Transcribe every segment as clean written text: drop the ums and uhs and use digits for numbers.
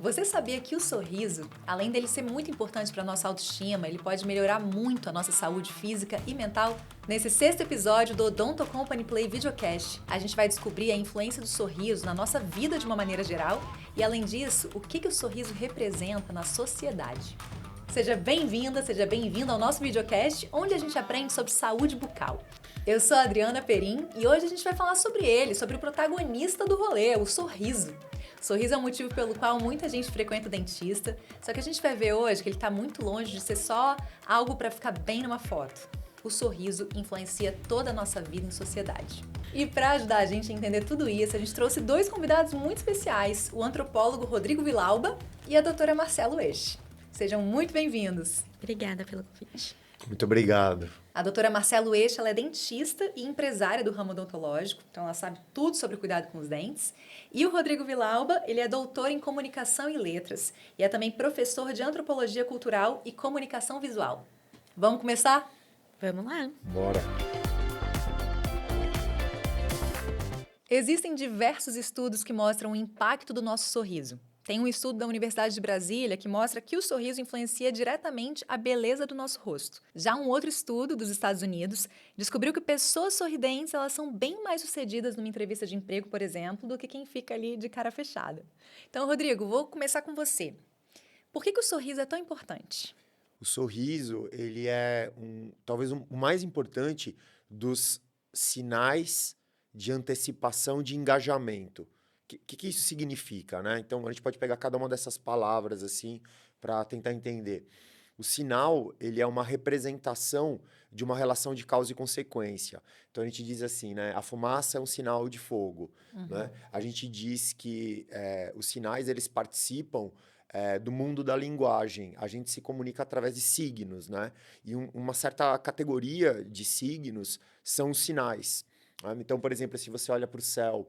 Você sabia que o sorriso, além dele ser muito importante para nossa autoestima, ele pode melhorar muito a nossa saúde física e mental? Nesse sexto episódio do Odonto Company Play Videocast, a gente vai descobrir a influência do sorriso na nossa vida de uma maneira geral e, além disso, o que o sorriso representa na sociedade. Seja bem-vinda, seja bem-vindo ao nosso videocast, onde a gente aprende sobre saúde bucal. Eu sou a Adriana Perim e hoje a gente vai falar sobre ele, sobre o protagonista do rolê, o sorriso. O sorriso é o motivo pelo qual muita gente frequenta o dentista, só que a gente vai ver hoje que ele está muito longe de ser só algo para ficar bem numa foto. O sorriso influencia toda a nossa vida em sociedade. E para ajudar a gente a entender tudo isso, a gente trouxe dois convidados muito especiais, o antropólogo Rodrigo Vilauba e a doutora Marcelo Eixo. Sejam muito bem-vindos. Obrigada pelo convite. Muito obrigado. A doutora Marcelo Eixo, ela é dentista e empresária do ramo odontológico, então ela sabe tudo sobre o cuidado com os dentes. E o Rodrigo Vilauba, ele é doutor em comunicação e letras e é também professor de antropologia cultural e comunicação visual. Vamos começar? Vamos lá. Bora. Existem diversos estudos que mostram o impacto do nosso sorriso. Tem um estudo da Universidade de Brasília que mostra que o sorriso influencia diretamente a beleza do nosso rosto. Já um outro estudo dos Estados Unidos descobriu que pessoas sorridentes elas são bem mais sucedidas numa entrevista de emprego, por exemplo, do que quem fica ali de cara fechada. Então, Rodrigo, vou começar com você. Por que o sorriso é tão importante? O sorriso, ele é talvez o mais importante dos sinais de antecipação de engajamento. O que isso significa, né? Então, a gente pode pegar cada uma dessas palavras, assim, para tentar entender. O sinal, ele é uma representação de uma relação de causa e consequência. Então, a gente diz assim, né? A fumaça é um sinal de fogo, né? A gente diz que os sinais, eles participam do mundo da linguagem. A gente se comunica através de signos, né? E uma certa categoria de signos são os sinais. Né? Então, por exemplo, se você olha para o céu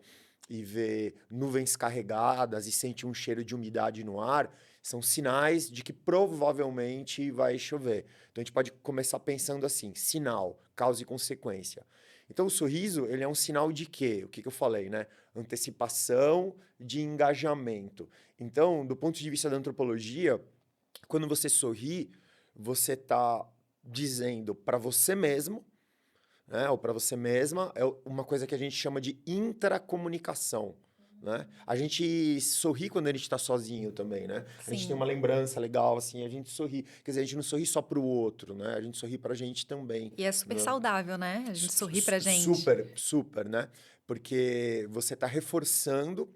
e vê nuvens carregadas e sente um cheiro de umidade no ar, são sinais de que provavelmente vai chover. Então, a gente pode começar pensando assim, sinal, causa e consequência. Então, o sorriso, ele é um sinal de quê? O que eu falei, né? Antecipação de engajamento. Então, do ponto de vista da antropologia, quando você sorri, você está dizendo para você mesmo, né, ou para você mesma, é uma coisa que a gente chama de intracomunicação, né? A gente sorri quando a gente está sozinho também, né? A gente tem uma lembrança legal, assim, a gente sorri. Quer dizer, a gente não sorri só para o outro, né? A gente sorri para a gente também. E é super Né? saudável, né? A gente sorri pra gente. Super, super, né? Porque você está reforçando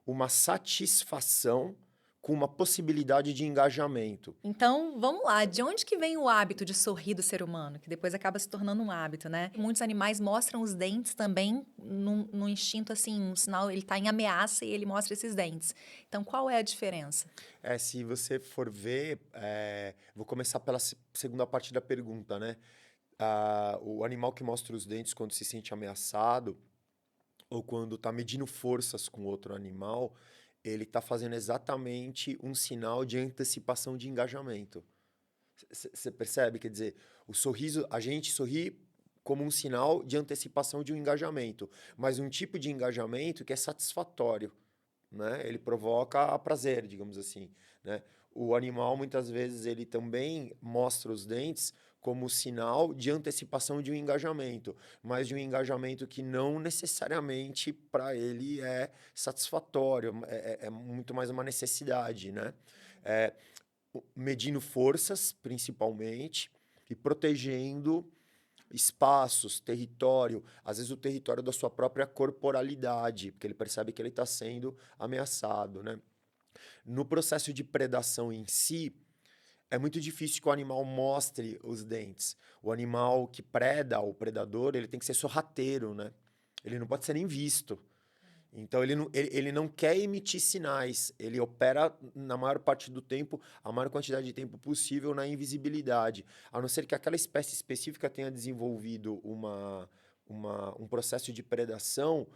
uma satisfação com uma possibilidade de engajamento. Então, vamos lá. De onde que vem o hábito de sorrir do ser humano? Que depois acaba se tornando um hábito, né? Muitos animais mostram os dentes também num instinto, assim, um sinal, ele está em ameaça e ele mostra esses dentes. Então, qual é a diferença? Se você for ver, vou começar pela segunda parte da pergunta, né? O animal que mostra os dentes quando se sente ameaçado ou quando está medindo forças com outro animal, ele está fazendo exatamente um sinal de antecipação de engajamento. Você percebe? Quer dizer, o sorriso, a gente sorri como um sinal de antecipação de um engajamento, mas um tipo de engajamento que é satisfatório, né? Ele provoca prazer, digamos assim, né? O animal, muitas vezes, ele também mostra os dentes como sinal de antecipação de um engajamento, mas de um engajamento que não necessariamente para ele é satisfatório, é muito mais uma necessidade, né? É, medindo forças, principalmente, e protegendo espaços, território, às vezes o território da sua própria corporalidade, porque ele percebe que ele está sendo ameaçado, né? No processo de predação em si, é muito difícil que o animal mostre os dentes. O animal que preda, o predador, ele tem que ser sorrateiro, né? Ele não pode ser nem visto. Então, ele não quer emitir sinais. Ele opera, na maior parte do tempo, a maior quantidade de tempo possível na invisibilidade. A não ser que aquela espécie específica tenha desenvolvido um processo de predação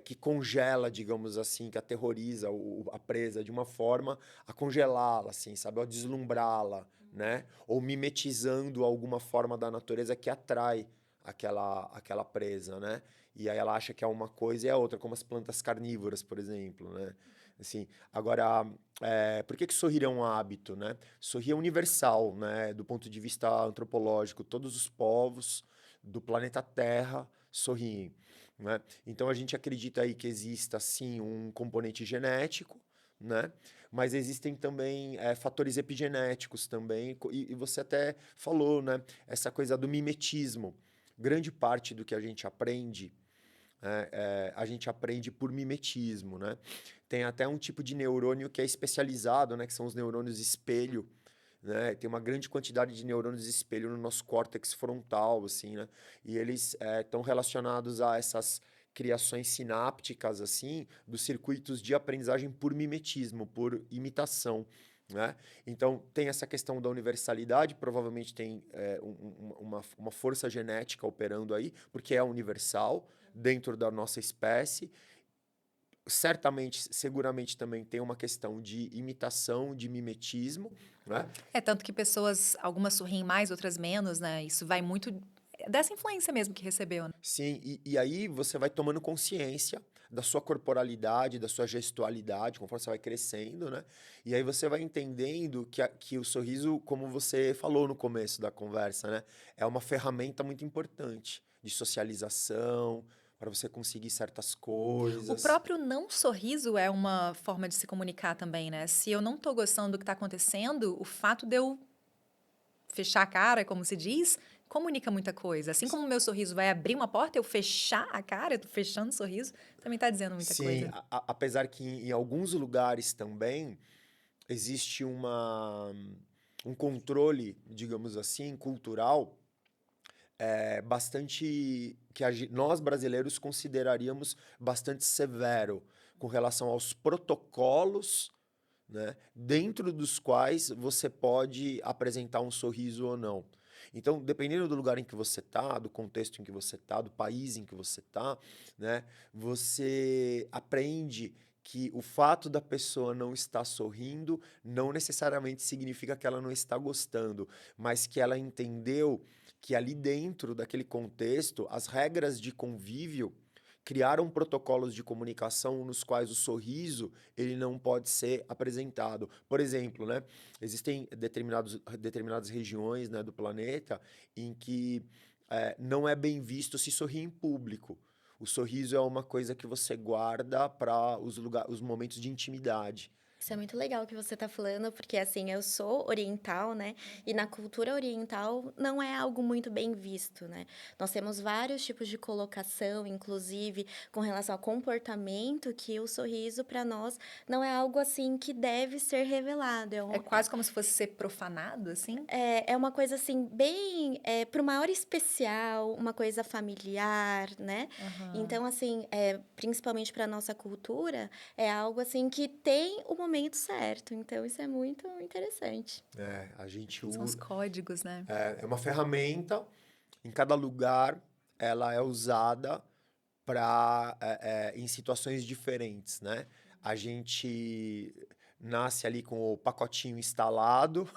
que congela, digamos assim, que aterroriza a presa de uma forma a congelá-la, assim, sabe? Ou a deslumbrá-la, né? Ou mimetizando alguma forma da natureza que atrai aquela presa, né? E aí ela acha que é uma coisa e é outra, como as plantas carnívoras, por exemplo, né? Assim, agora, por que sorrir é um hábito, né? Sorrir é universal, né? Do ponto de vista antropológico, todos os povos do planeta Terra sorriem, né? Então a gente acredita aí que exista sim um componente genético, né? Mas existem também fatores epigenéticos também, e você até falou, né? Essa coisa do mimetismo. Grande parte do que a gente aprende a gente aprende por mimetismo, né? Tem até um tipo de neurônio que é especializado, né? Que são os neurônios espelho, né? Tem uma grande quantidade de neurônios espelho no nosso córtex frontal, assim, né? E eles estão relacionados a essas criações sinápticas, assim, dos circuitos de aprendizagem por mimetismo, por imitação, né? Então, tem essa questão da universalidade, provavelmente tem uma força genética operando aí, porque é universal dentro da nossa espécie. Certamente, seguramente também tem uma questão de imitação, de mimetismo, né? Tanto que pessoas, algumas sorriem mais, outras menos, né? Isso vai muito dessa influência mesmo que recebeu, né? Sim, e aí você vai tomando consciência da sua corporalidade, da sua gestualidade, conforme você vai crescendo, né? E aí você vai entendendo que o sorriso, como você falou no começo da conversa, né? É uma ferramenta muito importante de socialização, para você conseguir certas O coisas. próprio não sorriso é uma forma de se comunicar também, né? Se eu não tô gostando do que tá acontecendo, o fato de eu fechar a cara, como se diz, comunica muita coisa. Assim como o meu sorriso vai abrir uma porta, eu fechar a cara, eu tô fechando o sorriso, também tá dizendo muita Sim, coisa. apesar que em alguns lugares também existe um controle, digamos assim, cultural, bastante que nós brasileiros consideraríamos bastante severo com relação aos protocolos, né, dentro dos quais você pode apresentar um sorriso ou não. Então, dependendo do lugar em que você está, do contexto em que você está, do país em que você está, né, você aprende que o fato da pessoa não estar sorrindo não necessariamente significa que ela não está gostando, mas que ela entendeu que ali dentro daquele contexto, as regras de convívio criaram protocolos de comunicação nos quais o sorriso ele não pode ser apresentado. Por exemplo, né, existem determinadas regiões, né, do planeta em que não é bem visto se sorrir em público. O sorriso é uma coisa que você guarda para os momentos de intimidade. Isso é muito legal que você tá falando, porque assim, eu sou oriental, né? E na cultura oriental não é algo muito bem visto, né? Nós temos vários tipos de colocação, inclusive com relação ao comportamento, que o sorriso para nós não é algo assim que deve ser revelado. É quase como se fosse ser profanado, assim? É uma coisa assim, bem para uma hora especial, uma coisa familiar, né? Aham. Então, assim, principalmente para nossa cultura, é algo assim que tem o momento certo. Então, isso é muito interessante. A gente São os códigos, né? é uma ferramenta, em cada lugar ela é usada para em situações diferentes, né? A gente nasce ali com o pacotinho instalado,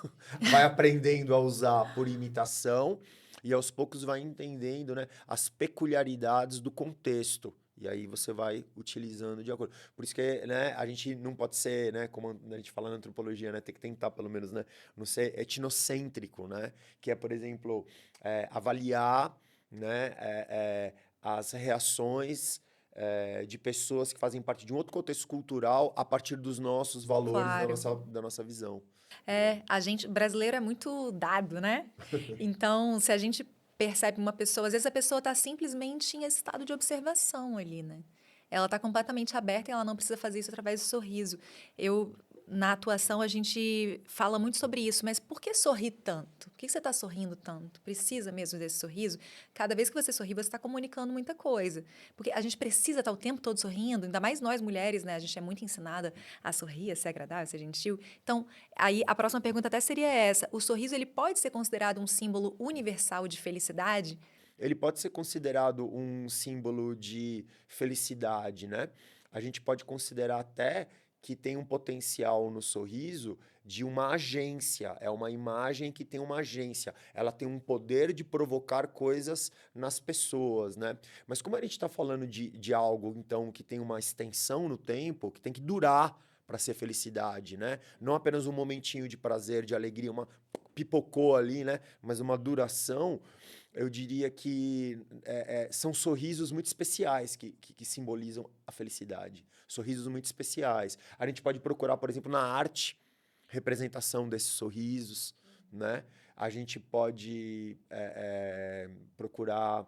vai aprendendo a usar por imitação e aos poucos vai entendendo, né, as peculiaridades do contexto. E aí você vai utilizando de acordo. Por isso que, né, a gente não pode ser, né, como a gente fala na antropologia, né, tem que tentar pelo menos, né, não ser etnocêntrico, né, que é, por exemplo, avaliar, né, as reações de pessoas que fazem parte de um outro contexto cultural a partir dos nossos valores, Claro. da nossa visão. A gente, brasileiro é muito dado, né? Então, se a gente percebe uma pessoa, às vezes a pessoa está simplesmente em estado de observação ali, né? Ela está completamente aberta e ela não precisa fazer isso através do sorriso. Na atuação, a gente fala muito sobre isso, mas por que sorrir tanto? Por que você está sorrindo tanto? Precisa mesmo desse sorriso? Cada vez que você sorri, você está comunicando muita coisa. Porque a gente precisa estar o tempo todo sorrindo, ainda mais nós mulheres, né? A gente é muito ensinada a sorrir, a ser agradável, a ser gentil. Então, aí a próxima pergunta até seria essa: o sorriso ele pode ser considerado um símbolo universal de felicidade? Ele pode ser considerado um símbolo de felicidade, né? A gente pode considerar até que tem um potencial no sorriso de uma agência. É uma imagem que tem uma agência. Ela tem um poder de provocar coisas nas pessoas, né? Mas como a gente está falando de algo, então, que tem uma extensão no tempo, que tem que durar para ser felicidade, né? Não apenas um momentinho de prazer, de alegria, uma pipocou ali, né? Mas uma duração. Eu diria que são sorrisos muito especiais que simbolizam a felicidade. Sorrisos muito especiais. A gente pode procurar, por exemplo, na arte, representação desses sorrisos, né? A gente pode procurar,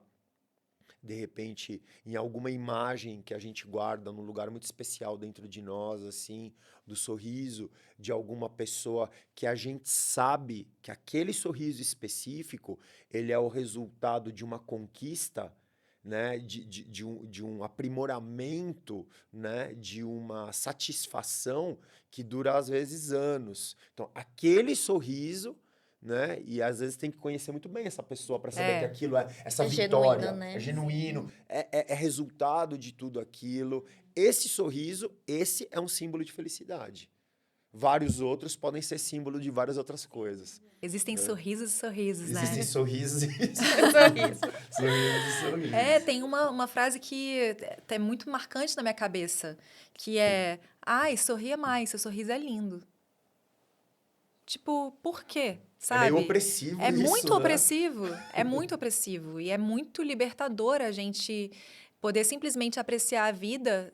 de repente, em alguma imagem que a gente guarda num lugar muito especial dentro de nós, assim, do sorriso de alguma pessoa que a gente sabe que aquele sorriso específico, ele é o resultado de uma conquista, né, de um aprimoramento, né, de uma satisfação que dura, às vezes, anos. Então, aquele sorriso, né? E às vezes tem que conhecer muito bem essa pessoa para saber que aquilo essa É vitória genuíno, né? é genuíno, é resultado de tudo aquilo. Esse sorriso, esse é um símbolo de felicidade. Vários outros podem ser símbolo de várias outras coisas. Existem sorrisos e sorrisos, né? Existem sorrisos e Sorriso. sorrisos e sorrisos. Tem uma frase que é muito marcante na minha cabeça, que é: ai, sorria mais, seu sorriso é lindo. Tipo, por quê? Sabe? É meio opressivo É isso, muito né? opressivo, é muito opressivo. E é muito libertador a gente poder simplesmente apreciar a vida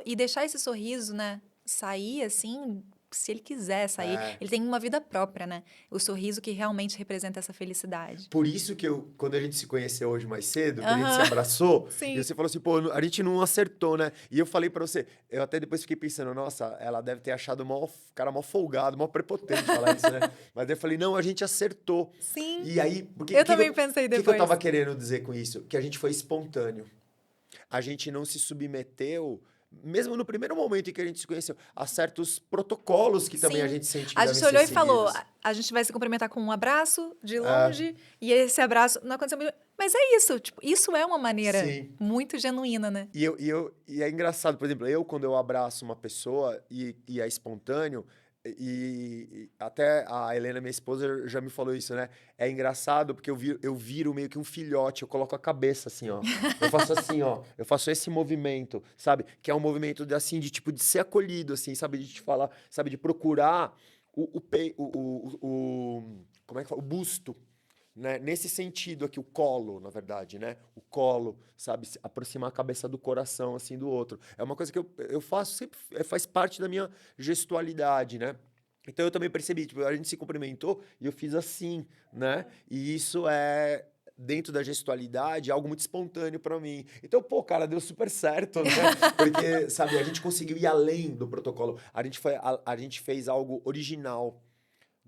e deixar esse sorriso, né, sair assim, se ele quiser sair. É. Ele tem uma vida própria, né? O sorriso que realmente representa essa felicidade. Por isso que quando a gente se conheceu hoje mais cedo, que a gente se Aham. abraçou, Sim. e você falou assim, pô, a gente não acertou, né? E eu falei pra você, eu até depois fiquei pensando, nossa, ela deve ter achado cara mó folgado, mó prepotente falar isso, né? Mas daí eu falei, não, a gente acertou. Sim. E aí, porque Eu também pensei o que eu depois. tava querendo dizer com isso? Que a gente foi espontâneo. A gente não se submeteu, mesmo no primeiro momento em que a gente se conheceu, a certos protocolos que também a Sim. gente sente que A devem gente ser olhou e falou: seguidos. a gente vai se cumprimentar com um abraço de longe, e esse abraço não aconteceu muito. Mas é isso, tipo, isso é uma maneira Sim. muito genuína, né? E é engraçado, por exemplo, quando eu abraço uma pessoa e é espontâneo, e até a Helena, minha esposa, já me falou isso, né? É engraçado porque eu viro meio que um filhote, eu coloco a cabeça assim, ó. Eu faço assim, ó. Eu faço esse movimento, sabe? Que é um movimento assim, de tipo, de ser acolhido, assim, sabe? De te falar, sabe? De procurar como é que fala? O busto. Né? Nesse sentido aqui, o colo, na verdade, né? O colo, sabe? Aproximar a cabeça do coração, assim, do outro. É uma coisa que eu faço sempre, faz parte da minha gestualidade, né? Então eu também percebi, tipo, a gente se cumprimentou e eu fiz assim, né? E isso dentro da gestualidade, algo muito espontâneo pra mim. Então, pô, cara, deu super certo, né? Porque, sabe, a gente conseguiu ir além do protocolo. A gente fez algo original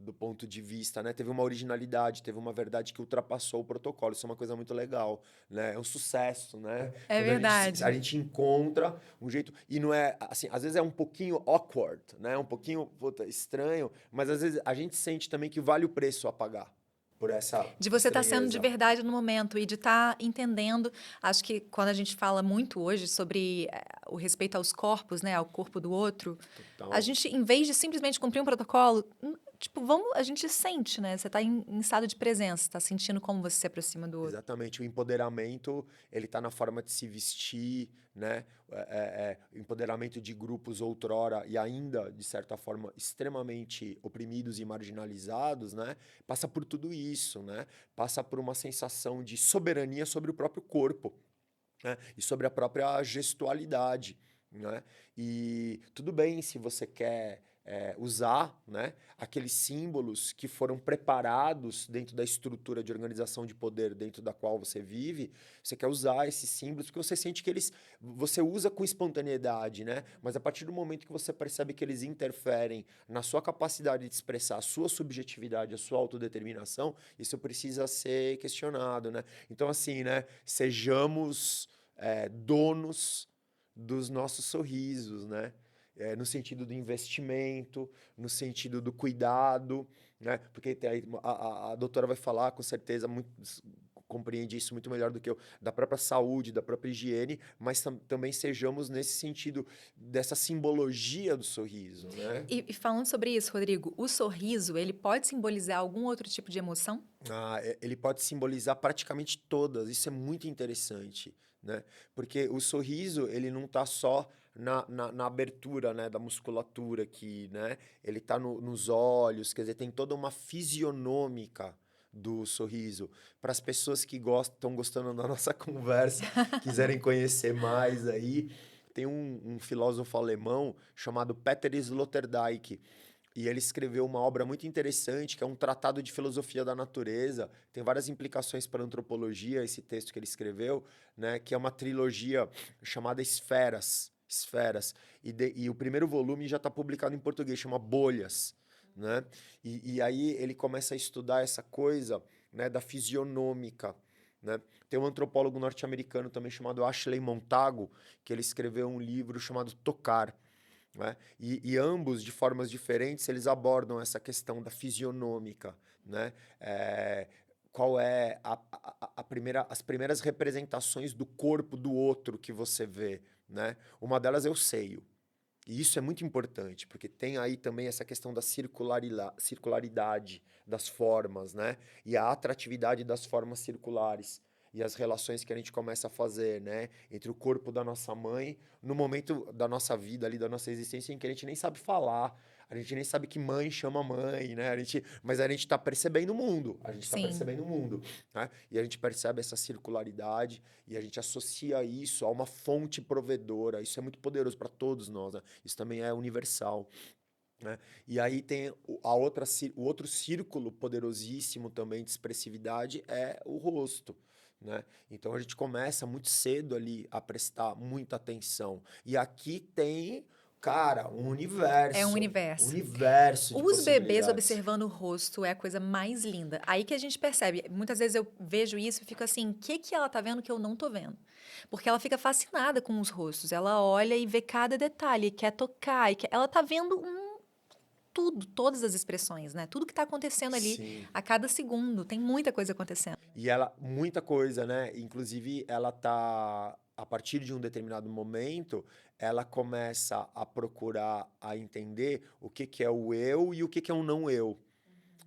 do ponto de vista, né? Teve uma originalidade, teve uma verdade que ultrapassou o protocolo. Isso é uma coisa muito legal, né? É um sucesso, né? É Quando verdade. a gente encontra um jeito... E não é, assim, às vezes é um pouquinho awkward, né? Um pouquinho, puta, estranho, mas às vezes a gente sente também que vale o preço a pagar por essa De você estar sendo de estranheza. verdade no momento e de estar entendendo. Acho que quando a gente fala muito hoje sobre o respeito aos corpos, né, ao corpo do outro, Total. a gente, em vez de simplesmente cumprir um protocolo, tipo, a gente sente, né? Você está em estado de presença, está sentindo como você se aproxima do outro. Exatamente. O empoderamento, ele tá na forma de se vestir, né? Empoderamento de grupos outrora e ainda, de certa forma, extremamente oprimidos e marginalizados, né? Passa por tudo isso, né? Passa por uma sensação de soberania sobre o próprio corpo, né? E sobre a própria gestualidade, né? E tudo bem se você quer usar, né, aqueles símbolos que foram preparados dentro da estrutura de organização de poder dentro da qual você vive, você quer usar esses símbolos porque você sente que você usa com espontaneidade, né? Mas a partir do momento que você percebe que eles interferem na sua capacidade de expressar a sua subjetividade, a sua autodeterminação, isso precisa ser questionado, né? Então, assim, né, sejamos donos dos nossos sorrisos, né? No sentido do investimento, no sentido do cuidado, né? Porque a doutora vai falar com certeza compreende isso muito melhor do que eu, da própria saúde, da própria higiene, mas também sejamos nesse sentido dessa simbologia do sorriso, né? E falando sobre isso, Rodrigo, o sorriso, ele pode simbolizar algum outro tipo de emoção? Ele pode simbolizar praticamente todas, isso é muito interessante, né? Porque o sorriso, ele não está só na abertura, né, da musculatura aqui, né? Ele está nos olhos, quer dizer, tem toda uma fisionômica do sorriso. Para as pessoas que estão gostando da nossa conversa, quiserem conhecer mais aí, tem um filósofo alemão chamado Peter Sloterdijk, e ele escreveu uma obra muito interessante, que é um tratado de filosofia da natureza. Tem várias implicações para a antropologia, esse texto que ele escreveu, né? Que é uma trilogia chamada Esferas. Esferas. E o primeiro volume já está publicado em português, chama Bolhas. Né? E aí ele começa a estudar essa coisa, né, da fisionômica. Né? Tem um antropólogo norte-americano também chamado Ashley Montagu, que ele escreveu um livro chamado Tocar. Né? E ambos, de formas diferentes, eles abordam essa questão da fisionômica. Né? Qual é as primeiras representações do corpo do outro que você vê? Né? Uma delas é o seio. E isso é muito importante, porque tem aí também essa questão da circularidade das formas, né? E a atratividade das formas circulares. E as relações que a gente começa a fazer, né? Entre o corpo da nossa mãe, no momento da nossa vida ali, da nossa existência, em que a gente nem sabe falar, a gente nem sabe que mãe chama mãe, né? Mas a gente está percebendo o mundo, a gente está Sim. percebendo o mundo, né? E a gente percebe essa circularidade e a gente associa isso a uma fonte provedora. Isso é muito poderoso para todos nós, né? Isso também é universal. Né? E aí tem o outro círculo poderosíssimo também de expressividade é o rosto. Né? Então a gente começa muito cedo ali a prestar muita atenção. E aqui tem, cara, um universo. É um universo. Um universo de Os bebês possibilidades. observando o rosto é a coisa mais linda. Aí que a gente percebe. Muitas vezes eu vejo isso e fico assim, o que ela tá vendo que eu não tô vendo? Porque ela fica fascinada com os rostos. Ela olha e vê cada detalhe, quer tocar, ela tá vendo tudo, todas as expressões, né? Tudo que tá acontecendo ali. Sim. A cada segundo, tem muita coisa acontecendo. E ela, muita coisa, né? Inclusive, ela tá, a partir de um determinado momento, ela começa a procurar, a entender o que é o eu e o que é um não eu.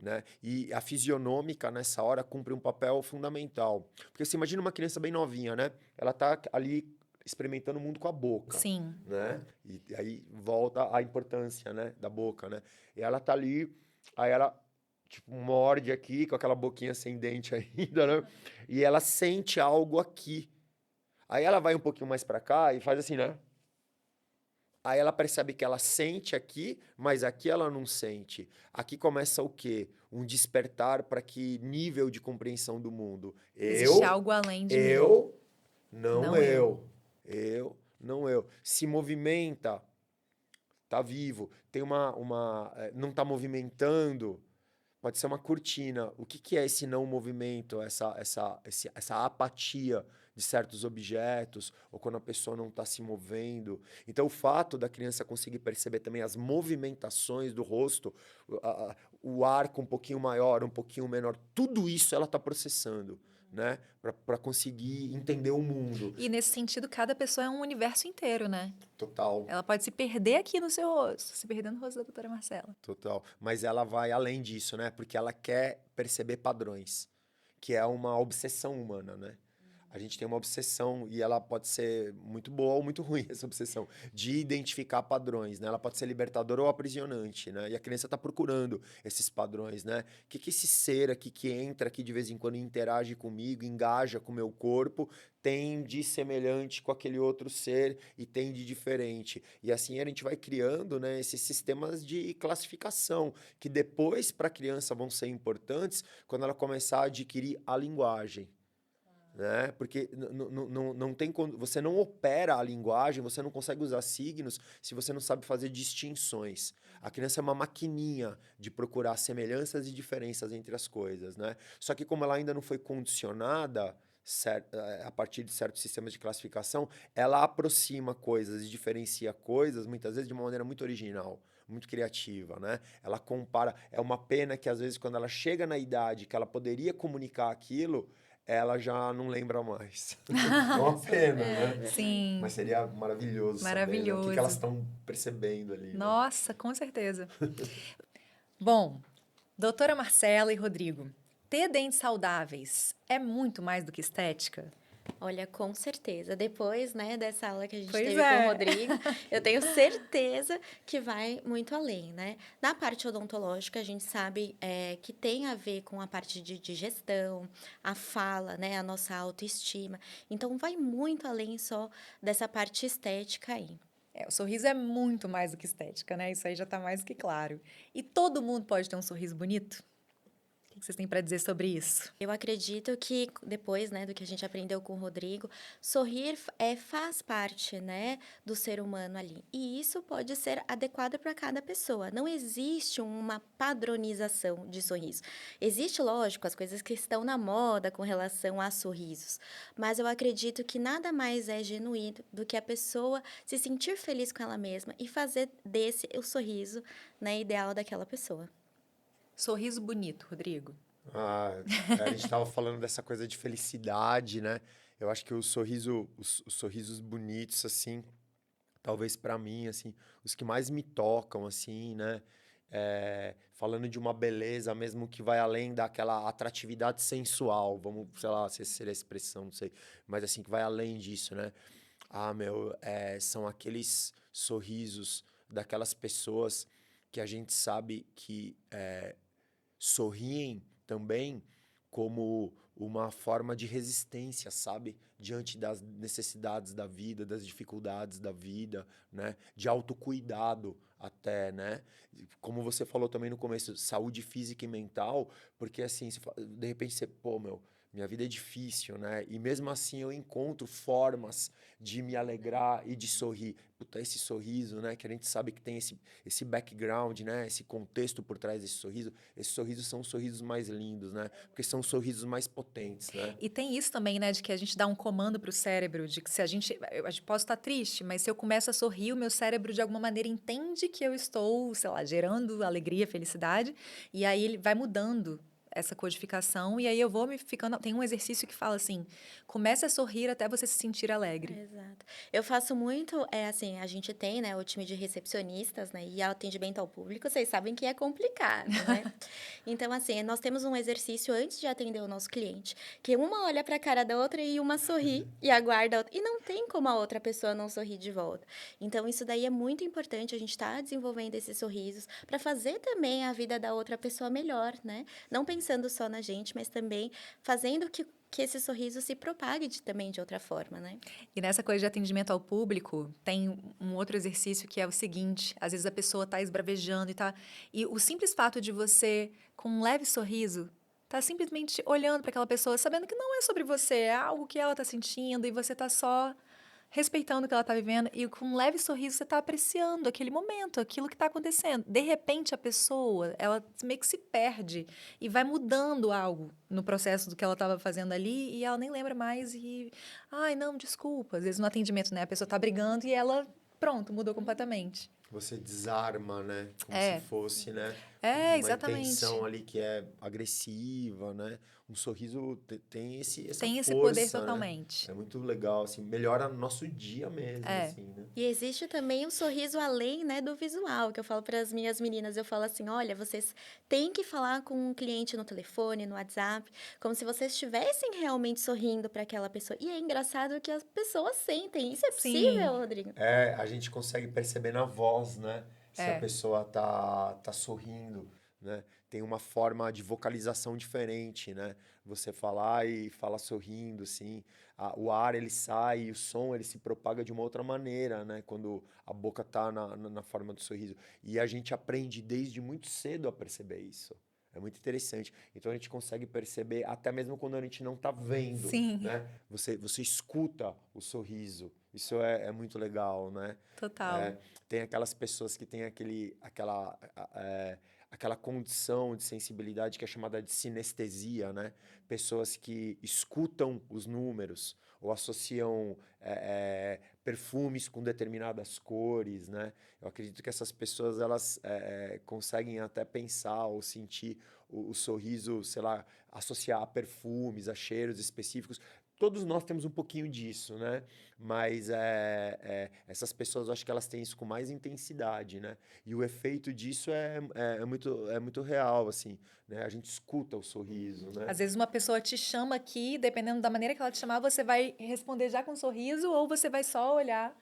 Né? E a fisionômica, nessa hora, cumpre um papel fundamental. Porque você imagina uma criança bem novinha, né? Ela tá ali experimentando o mundo com a boca. Sim. Né? E aí volta a importância, né, da boca, né? E ela tá ali, aí ela tipo morde aqui com aquela boquinha sem dente ainda, né? E ela sente algo aqui. Aí ela vai um pouquinho mais para cá e faz assim, né? Aí ela percebe que ela sente aqui, mas aqui ela não sente. Aqui começa o quê? Um despertar para que nível de compreensão do mundo? Existe algo além de mim. Eu, não, Não eu. Eu, não eu. Se movimenta, tá vivo. Tem não está movimentando, pode ser uma cortina. O que é esse não movimento, essa apatia de certos objetos, ou quando a pessoa não está se movendo? Então, o fato da criança conseguir perceber também as movimentações do rosto, o arco um pouquinho maior, um pouquinho menor, tudo isso ela está processando. Né? Para conseguir entender o mundo. E nesse sentido, cada pessoa é um universo inteiro, né? Total. Ela pode se perder aqui no seu rosto, se perder no rosto da doutora Marcela. Total. Mas ela vai além disso, né? Porque ela quer perceber padrões, que é uma obsessão humana, né? A gente tem uma obsessão, e ela pode ser muito boa ou muito ruim, essa obsessão, de identificar padrões, né? Ela pode ser libertadora ou aprisionante, né? E a criança está procurando esses padrões, né? O que esse ser aqui que entra aqui de vez em quando, interage comigo, engaja com o meu corpo, tem de semelhante com aquele outro ser e tem de diferente. E assim a gente vai criando, né, esses sistemas de classificação, que depois para a criança vão ser importantes quando ela começar a adquirir a linguagem. Né? Porque não tem, você não opera a linguagem, você não consegue usar signos se você não sabe fazer distinções. A criança é uma maquininha de procurar semelhanças e diferenças entre as coisas, né? Só que como ela ainda não foi condicionada a partir de certos sistemas de classificação, ela aproxima coisas e diferencia coisas, muitas vezes de uma maneira muito original, muito criativa, né? Ela compara. É uma pena que às vezes quando ela chega na idade que ela poderia comunicar aquilo, ela já não lembra mais. É uma pena, né? Sim, Mas seria maravilhoso saber, né? O que elas maravilhoso. estão percebendo ali, né? Nossa, com certeza. Bom, doutora Marcela e Rodrigo, ter dentes saudáveis é muito mais do que estética? Olha, com certeza. Depois, né, dessa aula que a gente Pois teve com o é. Rodrigo, eu tenho certeza que vai muito além, né? Na parte odontológica, a gente sabe que tem a ver com a parte de digestão, a fala, né, a nossa autoestima. Então, vai muito além só dessa parte estética aí. É, o sorriso é muito mais do que estética, né? Isso aí já tá mais do que claro. E todo mundo pode ter um sorriso bonito? O que vocês têm para dizer sobre isso? Eu acredito que depois, né, do que a gente aprendeu com o Rodrigo, sorrir faz parte, né, do ser humano ali. E isso pode ser adequado para cada pessoa. Não existe uma padronização de sorriso. Existe, lógico, as coisas que estão na moda com relação a sorrisos. Mas eu acredito que nada mais é genuíno do que a pessoa se sentir feliz com ela mesma e fazer desse o sorriso, né, ideal daquela pessoa. Sorriso bonito, Rodrigo. Ah, a gente estava falando dessa coisa de felicidade, né? Eu acho que os sorrisos bonitos, assim, talvez para mim, assim, os que mais me tocam, assim, né? Falando de uma beleza mesmo que vai além daquela atratividade sensual, vamos, sei lá, se seria a expressão, não sei, mas assim, que vai além disso, né? Ah, meu, são aqueles sorrisos daquelas pessoas que a gente sabe que sorriem também como uma forma de resistência, sabe? Diante das necessidades da vida, das dificuldades da vida, né? De autocuidado até, né? Como você falou também no começo, saúde física e mental, porque assim, de repente você, pô, meu, minha vida é difícil, né? E mesmo assim eu encontro formas de me alegrar e de sorrir. Puta, esse sorriso, né? Que a gente sabe que tem esse background, né? Esse contexto por trás desse sorriso. Esses sorrisos são os sorrisos mais lindos, né? Porque são os sorrisos mais potentes, né? E tem isso também, né, de que a gente dá um comando pro cérebro, de que se a gente pode estar triste, mas se eu começo a sorrir, o meu cérebro de alguma maneira entende que eu estou, sei lá, gerando alegria, felicidade, e aí ele vai mudando essa codificação, e aí eu vou me ficando. Tem um exercício que fala assim: comece a sorrir até você se sentir alegre. Exato. Eu faço muito, assim, a gente tem, né, o time de recepcionistas, né, e atendimento ao público, vocês sabem que é complicado, né? Então, assim, nós temos um exercício antes de atender o nosso cliente, que uma olha para a cara da outra e uma sorri e aguarda a outra, e não tem como a outra pessoa não sorrir de volta. Então, isso daí é muito importante, a gente está desenvolvendo esses sorrisos para fazer também a vida da outra pessoa melhor, né? Não pensando só na gente, mas também fazendo que esse sorriso se propague também de outra forma, né? E nessa coisa de atendimento ao público, tem um outro exercício que é o seguinte: às vezes a pessoa está esbravejando e tá. E o simples fato de você, com um leve sorriso, tá simplesmente olhando para aquela pessoa, sabendo que não é sobre você, é algo que ela tá sentindo, e você tá só respeitando o que ela tá vivendo, e com um leve sorriso você tá apreciando aquele momento, aquilo que tá acontecendo. De repente, a pessoa, ela meio que se perde e vai mudando algo no processo do que ela estava fazendo ali, e ela nem lembra mais e ai, não, desculpa. Às vezes no atendimento, né, a pessoa tá brigando e ela, pronto, mudou completamente. Você desarma, né? Como se É, fosse, né? Uma exatamente. intenção ali que é agressiva, né? Um sorriso tem essa Tem esse poder força, né? totalmente. É muito legal, assim, melhora nosso dia mesmo, É. assim, né? E existe também o sorriso além, né, do visual, que eu falo para as minhas meninas, eu falo assim, olha, vocês têm que falar com um cliente no telefone, no WhatsApp, como se vocês estivessem realmente sorrindo para aquela pessoa. E é engraçado que as pessoas sentem. Isso é Sim, possível, Rodrigo? A gente consegue perceber na voz, né? Se a é. pessoa tá sorrindo, né? Tem uma forma de vocalização diferente, né? Você falar e falar sorrindo, assim. O ar, ele sai e o som, ele se propaga de uma outra maneira, né? Quando a boca tá na forma do sorriso. E a gente aprende desde muito cedo a perceber isso. É muito interessante. Então a gente consegue perceber até mesmo quando a gente não tá vendo, Sim, né? Você escuta o sorriso. Isso é muito legal, né? total. É, tem aquelas pessoas que têm aquela condição de sensibilidade que é chamada de sinestesia, né? Pessoas que escutam os números ou associam perfumes com determinadas cores, né? Eu acredito que essas pessoas, elas conseguem até pensar ou sentir o sorriso, sei lá, associar a perfumes, a cheiros específicos. Todos nós temos um pouquinho disso, né? Mas essas pessoas, eu acho que elas têm isso com mais intensidade, né? E o efeito disso é muito real, assim, né? A gente escuta o sorriso, né? Às vezes uma pessoa te chama aqui, dependendo da maneira que ela te chamar, você vai responder já com um sorriso ou você vai só olhar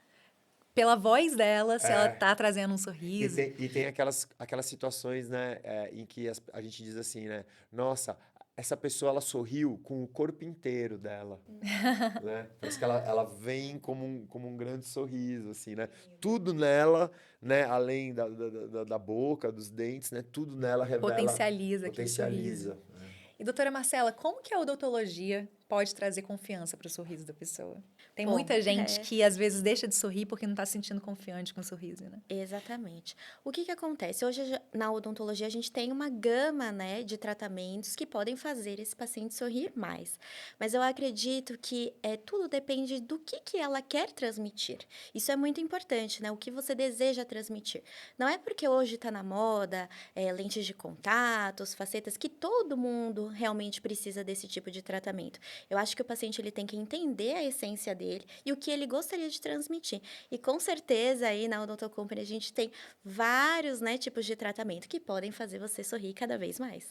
pela voz dela se ela tá trazendo um sorriso. E tem aquelas situações, né, em que a gente diz assim, né? Nossa, essa pessoa, ela sorriu com o corpo inteiro dela, né? Parece que ela vem como um grande sorriso, assim, né? Tudo nela, né? Além da boca, dos dentes, né? Tudo nela revela, Potencializa aquele sorriso. potencializa. E doutora Marcela, como que a odontologia pode trazer confiança para o sorriso da pessoa? Tem Bom, muita gente que às vezes deixa de sorrir porque não está se sentindo confiante com o sorriso, né? Exatamente. O que que acontece? Hoje, na odontologia, a gente tem uma gama, né, de tratamentos que podem fazer esse paciente sorrir mais. Mas eu acredito que tudo depende do que ela quer transmitir. Isso é muito importante, né? O que você deseja transmitir. Não é porque hoje está na moda, lentes de contatos, facetas, que todo mundo realmente precisa desse tipo de tratamento. Eu acho que o paciente ele tem que entender a essência dele e o que ele gostaria de transmitir. E com certeza aí na Odonto Company a gente tem vários, né, tipos de tratamento que podem fazer você sorrir cada vez mais.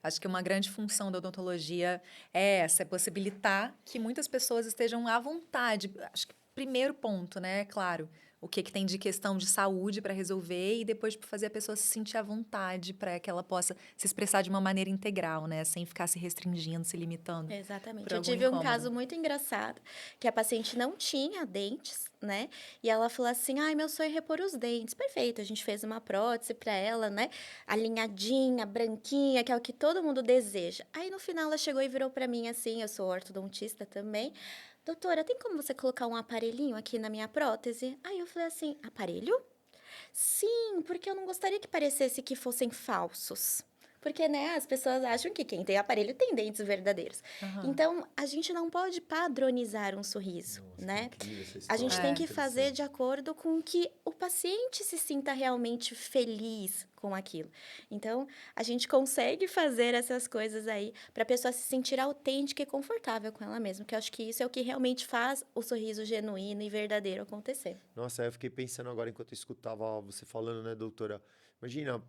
Acho que uma grande função da odontologia é essa, é possibilitar que muitas pessoas estejam à vontade. Acho que primeiro ponto, né? Claro, o que tem de questão de saúde para resolver e depois fazer a pessoa se sentir à vontade para que ela possa se expressar de uma maneira integral, né? Sem ficar se restringindo, se limitando Exatamente. por Eu algum tive um incômodo. caso muito engraçado, que a paciente não tinha dentes, né? E ela falou assim: ai, meu sonho é repor os dentes. Perfeito, a gente fez uma prótese para ela, né? Alinhadinha, branquinha, que é o que todo mundo deseja. Aí no final ela chegou e virou para mim assim: eu sou ortodontista também. Doutora, tem como você colocar um aparelhinho aqui na minha prótese? Aí eu falei assim: aparelho? Sim, porque eu não gostaria que parecesse que fossem falsos. Porque, né, as pessoas acham que quem tem aparelho tem dentes verdadeiros. Aham. Então, a gente não pode padronizar um sorriso, Nossa, que né? incrível essa A gente história, tem É. que fazer de acordo com que o paciente se sinta realmente feliz com aquilo. Então, a gente consegue fazer essas coisas aí para a pessoa se sentir autêntica e confortável com ela mesma, que eu acho que isso é o que realmente faz o sorriso genuíno e verdadeiro acontecer. Nossa, eu fiquei pensando agora enquanto eu escutava você falando, né, doutora? Imagina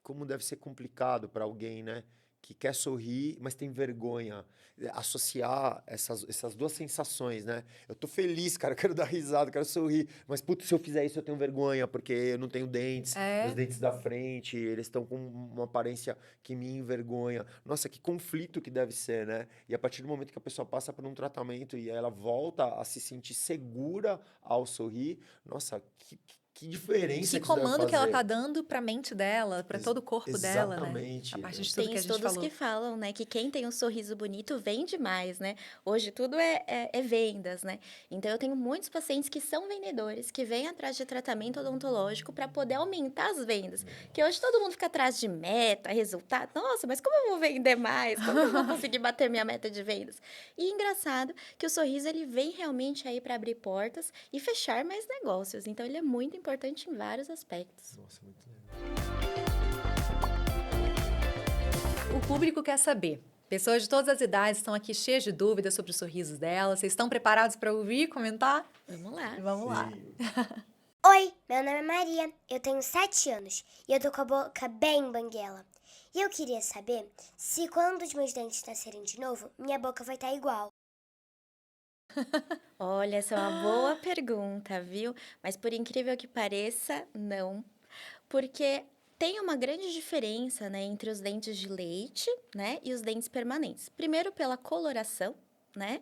como deve ser complicado para alguém, né, que quer sorrir, mas tem vergonha. Associar essas duas sensações, né? Eu tô feliz, cara, eu quero dar risada, eu quero sorrir, mas putz, se eu fizer isso eu tenho vergonha, porque eu não tenho dentes, meus dentes da frente, eles estão com uma aparência que me envergonha. Nossa, que conflito que deve ser, né? E a partir do momento que a pessoa passa por um tratamento e ela volta a se sentir segura ao sorrir, nossa, que diferença Que que isso deve comando que ela tá fazer. dando para a mente dela, para todo o corpo dela, né? A Exatamente. partir de tudo Tem que a gente estudos falou. que falam, né, que quem tem um sorriso bonito vende mais, né? Hoje tudo é vendas, né? Então eu tenho muitos pacientes que são vendedores, que vêm atrás de tratamento odontológico para poder aumentar as vendas. Que hoje todo mundo fica atrás de meta, resultado. Nossa, mas como eu vou vender mais? Como que eu vou conseguir bater minha meta de vendas? E engraçado que o sorriso ele vem realmente aí para abrir portas e fechar mais negócios. Então ele é muito importante em vários aspectos. Nossa, muito legal. O público quer saber. Pessoas de todas as idades estão aqui cheias de dúvidas sobre os sorrisos delas. Vocês estão preparados para ouvir e comentar? Vamos lá. Vamos lá. Sim. Oi, meu nome é Maria, eu tenho 7 anos e eu tô com a boca bem banguela. E eu queria saber se quando os meus dentes nascerem de novo, minha boca vai estar igual. Olha, essa é uma boa pergunta, viu? Mas por incrível que pareça, não. Porque tem uma grande diferença, né, entre os dentes de leite, né, e os dentes permanentes. Primeiro pela coloração, né?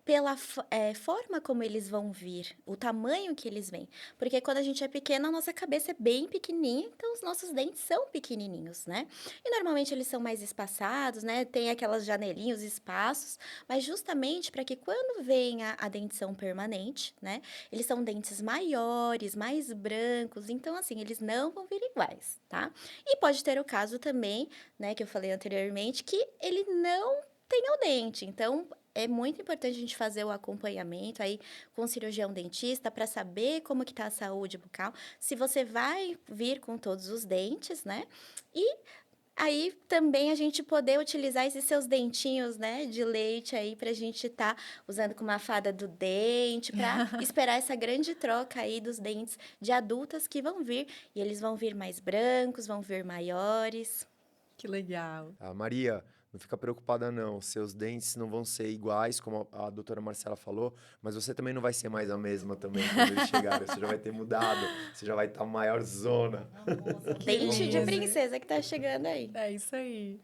Pela forma como eles vão vir, o tamanho que eles vêm. Porque quando a gente é pequena, a nossa cabeça é bem pequenininha, então os nossos dentes são pequenininhos, né? E normalmente eles são mais espaçados, né? Tem aquelas janelinhas, espaços, mas justamente para que quando venha a dentição permanente, né? Eles são dentes maiores, mais brancos, então assim, eles não vão vir iguais, tá? E pode ter o caso também, né, que eu falei anteriormente, que ele não tem o dente, então é muito importante a gente fazer o acompanhamento aí com o cirurgião dentista para saber como que tá a saúde bucal, se você vai vir com todos os dentes, né? E aí também a gente poder utilizar esses seus dentinhos, né, de leite aí pra gente estar usando com uma fada do dente, para esperar essa grande troca aí dos dentes de adultas que vão vir, e eles vão vir mais brancos, vão vir maiores. Que legal. Maria, não fica preocupada não, seus dentes não vão ser iguais, como a doutora Marcela falou, mas você também não vai ser mais a mesma também quando eles chegarem, você já vai ter mudado, você já vai estar maior zona. Dente de lindo. princesa que tá chegando aí. É isso aí.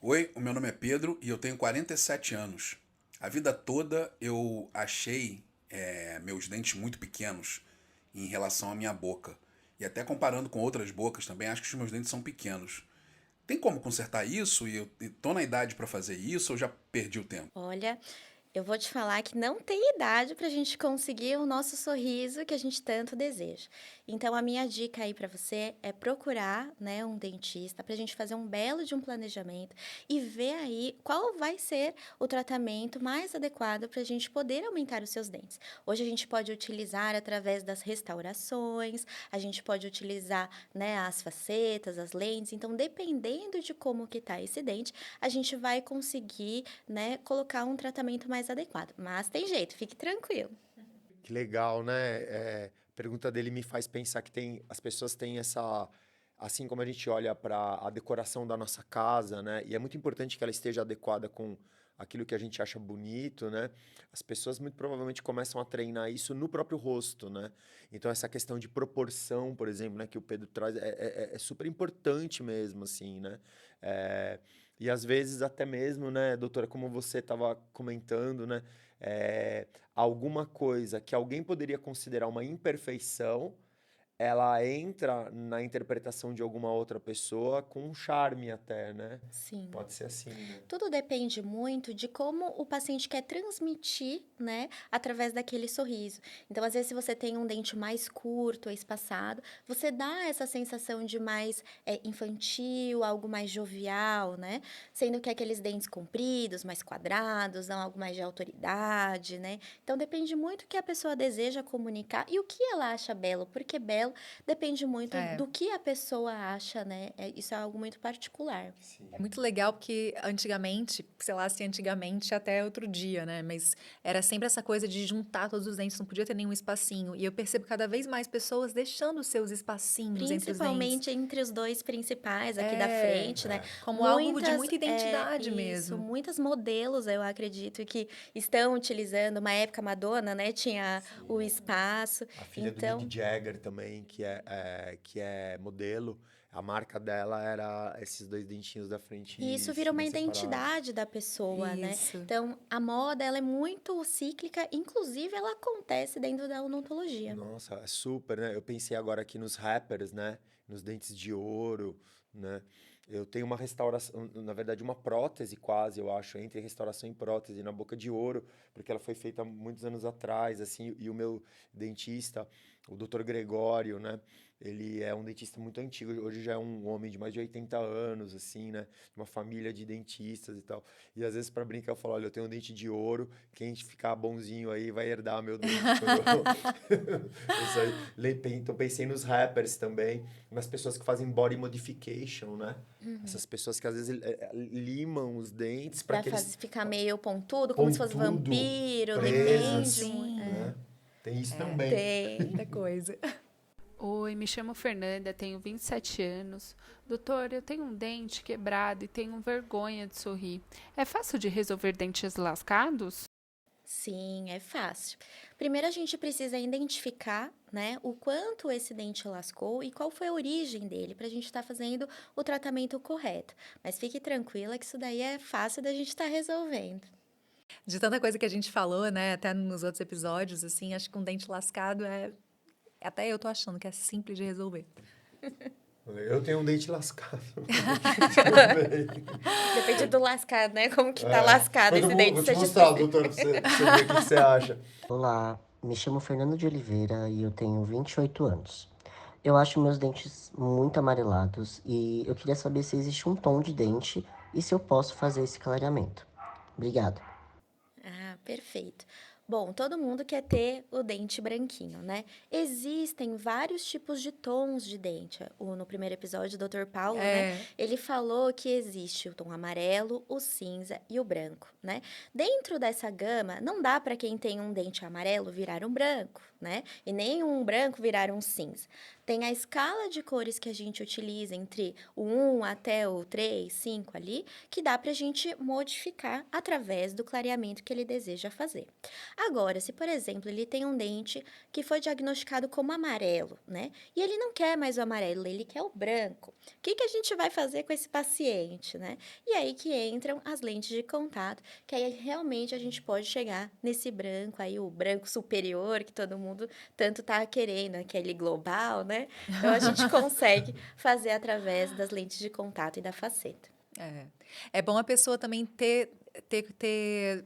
Oi, o meu nome é Pedro e eu tenho 47 anos. A vida toda eu achei meus dentes muito pequenos em relação à minha boca. E até comparando com outras bocas também, acho que os meus dentes são pequenos. Tem como consertar isso? E eu tô na idade para fazer isso ou já perdi o tempo? Olha, eu vou te falar que não tem idade para a gente conseguir o nosso sorriso que a gente tanto deseja. Então, a minha dica aí para você é procurar, né, um dentista para a gente fazer um belo de um planejamento e ver aí qual vai ser o tratamento mais adequado para a gente poder aumentar os seus dentes. Hoje a gente pode utilizar através das restaurações, a gente pode utilizar, né, as facetas, as lentes. Então, dependendo de como que tá esse dente, a gente vai conseguir, né, colocar um tratamento mais adequado. Mas tem jeito, fique tranquilo. Que legal, né? A pergunta dele me faz pensar que as pessoas têm essa, assim como a gente olha para a decoração da nossa casa, né? E é muito importante que ela esteja adequada com aquilo que a gente acha bonito, né? As pessoas muito provavelmente começam a treinar isso no próprio rosto, né? Então essa questão de proporção, por exemplo, né, que o Pedro traz, é super importante mesmo, assim, né? E às vezes até mesmo, né, doutora, como você estava comentando, né? Alguma coisa que alguém poderia considerar uma imperfeição, ela entra na interpretação de alguma outra pessoa com um charme até, né? Sim. Pode ser assim, né? Tudo depende muito de como o paciente quer transmitir, né, através daquele sorriso. Então, às vezes, se você tem um dente mais curto, espaçado, você dá essa sensação de mais infantil, algo mais jovial, né? Sendo que aqueles dentes compridos, mais quadrados, dão algo mais de autoridade, né? Então, depende muito do que a pessoa deseja comunicar e o que ela acha belo, porque belo depende muito do que a pessoa acha, né? Isso é algo muito particular. Sim. É muito legal porque antigamente, sei lá se antigamente até outro dia, né? Mas era sempre essa coisa de juntar todos os dentes, não podia ter nenhum espacinho. E eu percebo cada vez mais pessoas deixando os seus espacinhos entre os dentes. Principalmente entre os dois principais aqui da frente, né? Como algo de muita identidade isso, mesmo. Muitos modelos, eu acredito, que estão utilizando. Uma época, Madonna, né? Tinha o espaço. A filha Então, do Mick Jagger também, que é modelo, a marca dela era esses dois dentinhos da frente. e isso vira uma bem separados. identidade da pessoa, né? Isso. Então, a moda, ela é muito cíclica, inclusive ela acontece dentro da odontologia. Nossa, é super, né? Eu pensei agora aqui nos rappers, né? Nos dentes de ouro, né? Eu tenho uma restauração, na verdade, uma prótese quase, eu acho, entre restauração e prótese, na boca de ouro, porque ela foi feita há muitos anos atrás, assim, e o meu dentista, o Dr. Gregório, né? Ele é um dentista muito antigo, hoje já é um homem de mais de 80 anos, assim, né? Uma família de dentistas e tal. E às vezes, para brincar, eu falo, olha, eu tenho um dente de ouro, quem ficar bonzinho aí vai herdar meu dente. Então pensei nos rappers também, nas pessoas que fazem body modification, né? Essas pessoas que às vezes limam os dentes para que eles ficar meio pontudo, como se fosse pontudo, vampiro, preso, depende. assim, né? Tem isso também. Tem. Muita coisa. Oi, me chamo Fernanda, tenho 27 anos. Doutor, eu tenho um dente quebrado e tenho vergonha de sorrir. É fácil de resolver dentes lascados? Sim, é fácil. Primeiro a gente precisa identificar, né, o quanto esse dente lascou e qual foi a origem dele, para a gente estar fazendo o tratamento correto. Mas fique tranquila que isso daí é fácil da gente estar resolvendo. De tanta coisa que a gente falou, né? Até nos outros episódios, assim, acho que um dente lascado até eu tô achando que é simples de resolver. Eu tenho um dente lascado. Depende do lascado, né? Como que tá lascado esse dente. Vou te mostrar, doutor, pra você ver o que você acha. Olá, me chamo Fernando de Oliveira e eu tenho 28 anos. Eu acho meus dentes muito amarelados e eu queria saber se existe um tom de dente e se eu posso fazer esse clareamento. Obrigado. Perfeito. Bom, todo mundo quer ter o dente branquinho, né? Existem vários tipos de tons de dente. No primeiro episódio, o Dr. Paulo, né? É. Ele falou que existe o tom amarelo, o cinza e o branco, né? Dentro dessa gama, não dá para quem tem um dente amarelo virar um branco, né? E nem um branco virar um cinza. Tem a escala de cores que a gente utiliza entre o 1 até o 3, 5 ali, que dá para a gente modificar através do clareamento que ele deseja fazer. Agora, se, por exemplo, ele tem um dente que foi diagnosticado como amarelo, né? E ele não quer mais o amarelo, ele quer o branco. O que a gente vai fazer com esse paciente, né? E aí que entram as lentes de contato, que aí realmente a gente pode chegar nesse branco aí, o branco superior, que todo mundo tanto tá querendo, aquele global, né? Então, a gente consegue fazer através das lentes de contato e da faceta. É bom a pessoa também ter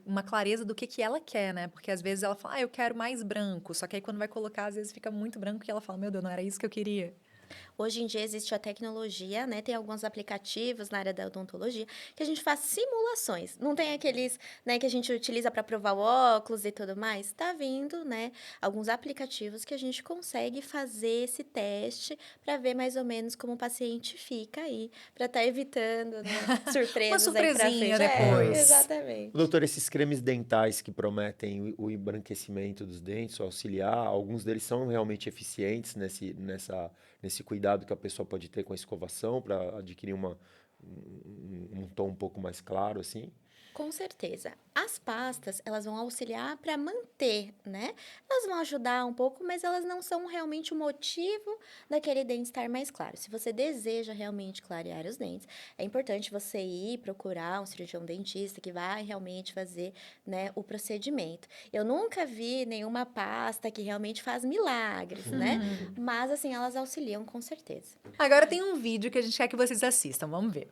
uma clareza do que ela quer, né? Porque às vezes ela fala, eu quero mais branco. Só que aí quando vai colocar, às vezes fica muito branco e ela fala, meu Deus, não era isso que eu queria. Hoje em dia existe a tecnologia, né? Tem alguns aplicativos na área da odontologia que a gente faz simulações. Não tem aqueles, né, que a gente utiliza para provar o óculos e tudo mais. Tá vindo, né, alguns aplicativos que a gente consegue fazer esse teste para ver mais ou menos como o paciente fica aí, para estar evitando, né, surpresas aí pra surpresinha frente. depois. Exatamente. Doutor, esses cremes dentais que prometem o embranquecimento dos dentes, o auxiliar, alguns deles são realmente eficientes nesse cuidado que a pessoa pode ter com a escovação para adquirir um tom um pouco mais claro, assim? Com certeza. As pastas, elas vão auxiliar para manter, né? Elas vão ajudar um pouco, mas elas não são realmente o motivo daquele dente estar mais claro. Se você deseja realmente clarear os dentes, é importante você ir procurar um cirurgião dentista que vai realmente fazer, né, o procedimento. Eu nunca vi nenhuma pasta que realmente faz milagres, né? Mas, assim, elas auxiliam com certeza. Agora tem um vídeo que a gente quer que vocês assistam. Vamos ver.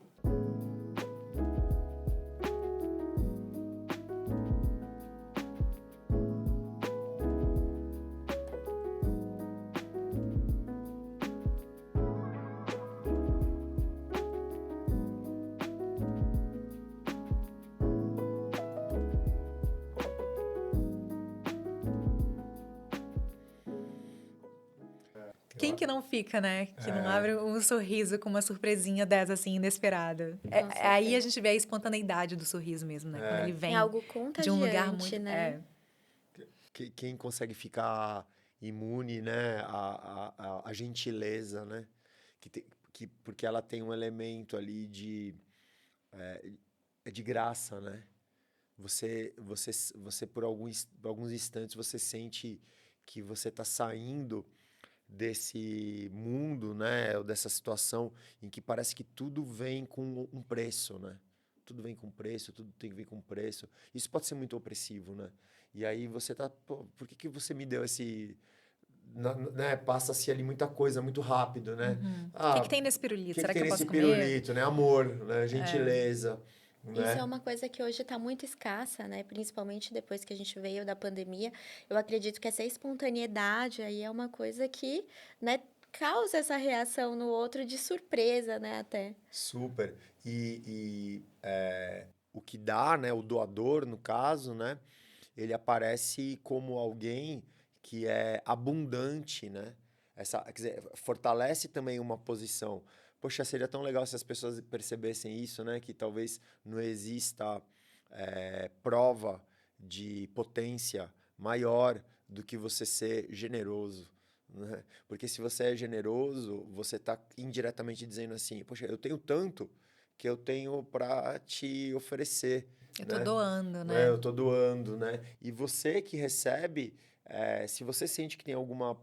Quem que não fica, né? Que não abre um sorriso com uma surpresinha dessa, assim, inesperada. Aí a gente vê a espontaneidade do sorriso mesmo, né? Quando ele vem É algo de um lugar contagiante, muito... né? Quem consegue ficar imune, né, à gentileza, né? Porque ela tem um elemento ali de graça, né? Você por alguns instantes, você sente que você está saindo desse mundo, né, ou dessa situação em que parece que tudo vem com um preço, né? Tudo vem com preço, tudo tem que vir com preço. Isso pode ser muito opressivo, né? E aí você tá, pô, por que você me deu esse... né? Passa-se ali muita coisa muito rápido, né? O que tem nesse pirulito? Será que tem eu nesse posso comer? pirulito, né? Amor, né? Gentileza, Isso né? é uma coisa que hoje está muito escassa, né? Principalmente depois que a gente veio da pandemia. Eu acredito que essa espontaneidade aí é uma coisa que, né, causa essa reação no outro de surpresa, né, até. Super. O que dá, né? O doador, no caso, né? Ele aparece como alguém que é abundante, né? Quer dizer, fortalece também uma posição. Poxa, seria tão legal se as pessoas percebessem isso, né? Que talvez não exista prova de potência maior do que você ser generoso, né? Porque se você é generoso, você está indiretamente dizendo assim, poxa, eu tenho tanto que eu tenho para te oferecer. Eu tô né? doando, né? Eu tô doando, né? E você que recebe, se você sente que tem alguma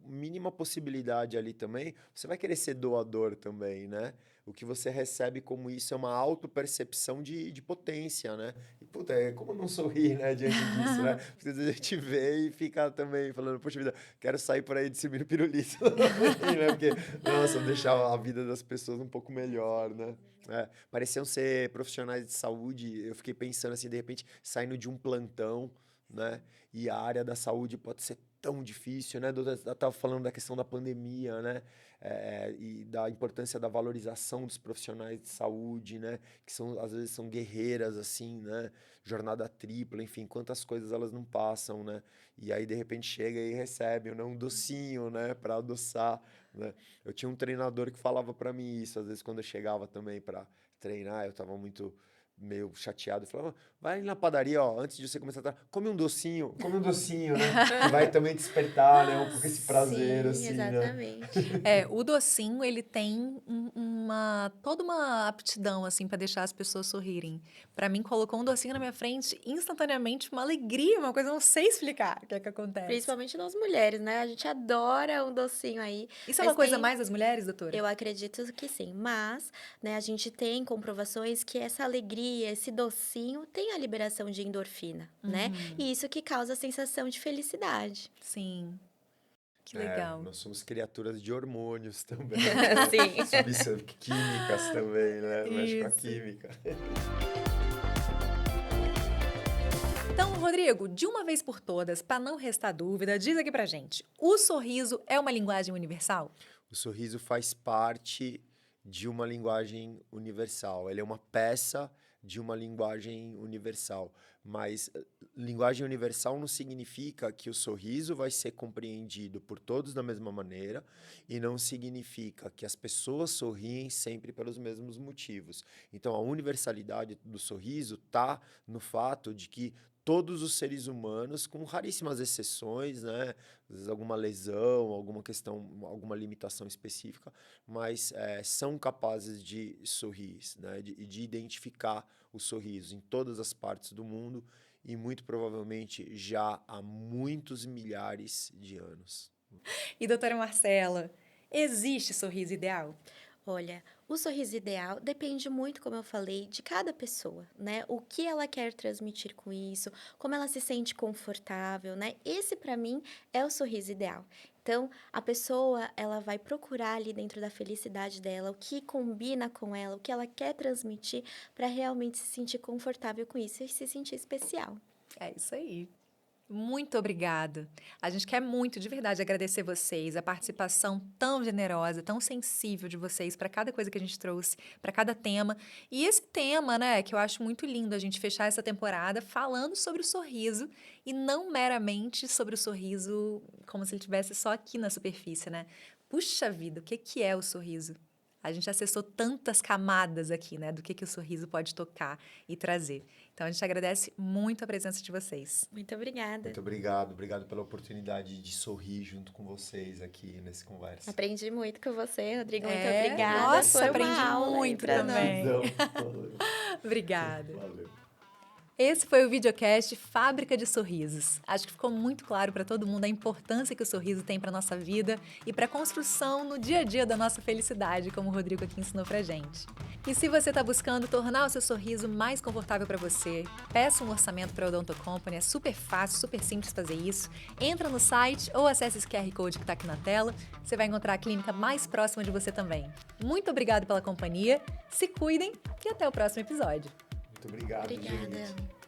mínima possibilidade ali também, você vai querer ser doador também, né? O que você recebe como isso é uma autopercepção de potência, né? E, puta, como não sorrir, né, diante disso, né? Porque às vezes a gente vê e fica também falando, poxa vida, quero sair por aí distribuindo pirulito também, né? Porque, nossa, deixar a vida das pessoas um pouco melhor, né? Pareciam ser profissionais de saúde, eu fiquei pensando assim, de repente, saindo de um plantão, né? E a área da saúde pode ser tão difícil, né? Eu tava falando da questão da pandemia, né? E da importância da valorização dos profissionais de saúde, né? Que às vezes são guerreiras, assim, né? Jornada tripla, enfim, quantas coisas elas não passam, né? E aí, de repente, chega e recebe, né? Um docinho, né? Para adoçar, né? Eu tinha um treinador que falava para mim isso, às vezes, quando eu chegava também para treinar, eu tava meio chateado, eu falava, vai na padaria, ó, antes de você começar a treinar, come um docinho, né? Que vai também despertar, né? Um pouco esse prazer, Sim, assim, né? exatamente. O docinho, ele tem toda uma aptidão, assim, para deixar as pessoas sorrirem. Para mim, colocou um docinho na minha frente, instantaneamente, uma alegria, uma coisa, eu não sei explicar o que é que acontece. Principalmente nós mulheres, né? A gente adora um docinho aí. Isso é Mas uma coisa tem- mais das mulheres, doutora? Eu acredito que sim, mas, né, a gente tem comprovações que essa alegria, esse docinho, tem a liberação de endorfina, né? E isso que causa a sensação de felicidade. Sim. Que legal. Nós somos criaturas de hormônios também. Sim. Substâncias químicas também, né? Mexe com a Isso. química. Então, Rodrigo, de uma vez por todas, para não restar dúvida, diz aqui pra gente: o sorriso é uma linguagem universal? O sorriso faz parte de uma linguagem universal. Ele é uma peça de uma linguagem universal. Mas linguagem universal não significa que o sorriso vai ser compreendido por todos da mesma maneira e não significa que as pessoas sorriem sempre pelos mesmos motivos. Então, a universalidade do sorriso está no fato de que todos os seres humanos, com raríssimas exceções, né? Às vezes alguma lesão, alguma questão, alguma limitação específica, mas são capazes de sorrir, né? De identificar o sorriso em todas as partes do mundo e muito provavelmente já há muitos milhares de anos. E doutora Marcela, existe sorriso ideal? Olha, o sorriso ideal depende muito, como eu falei, de cada pessoa, né? O que ela quer transmitir com isso, como ela se sente confortável, né? Esse, para mim, é o sorriso ideal. Então, a pessoa, ela vai procurar ali dentro da felicidade dela, o que combina com ela, o que ela quer transmitir, para realmente se sentir confortável com isso e se sentir especial. É isso aí. Muito obrigada. A gente quer muito, de verdade, agradecer vocês, a participação tão generosa, tão sensível de vocês para cada coisa que a gente trouxe, para cada tema. E esse tema, né, que eu acho muito lindo a gente fechar essa temporada falando sobre o sorriso e não meramente sobre o sorriso como se ele estivesse só aqui na superfície, né? Puxa vida, o que é o sorriso? A gente acessou tantas camadas aqui, né, do que o sorriso pode tocar e trazer. Então, a gente agradece muito a presença de vocês. Muito obrigada. Muito obrigado pela oportunidade de sorrir junto com vocês aqui nesse conversa. Aprendi muito com você, Rodrigo. Muito É, obrigada. nossa, Foi aprendi uma aula aí muito pra também. nós. Valeu. Obrigada. Valeu. Esse foi o videocast Fábrica de Sorrisos. Acho que ficou muito claro para todo mundo a importância que o sorriso tem para nossa vida e para a construção no dia a dia da nossa felicidade, como o Rodrigo aqui ensinou pra gente. E se você está buscando tornar o seu sorriso mais confortável para você, peça um orçamento para a Odonto Company, é super fácil, super simples fazer isso. Entra no site ou acesse esse QR Code que está aqui na tela, você vai encontrar a clínica mais próxima de você também. Muito obrigado pela companhia, se cuidem e até o próximo episódio. Muito obrigado, Obrigada. gente.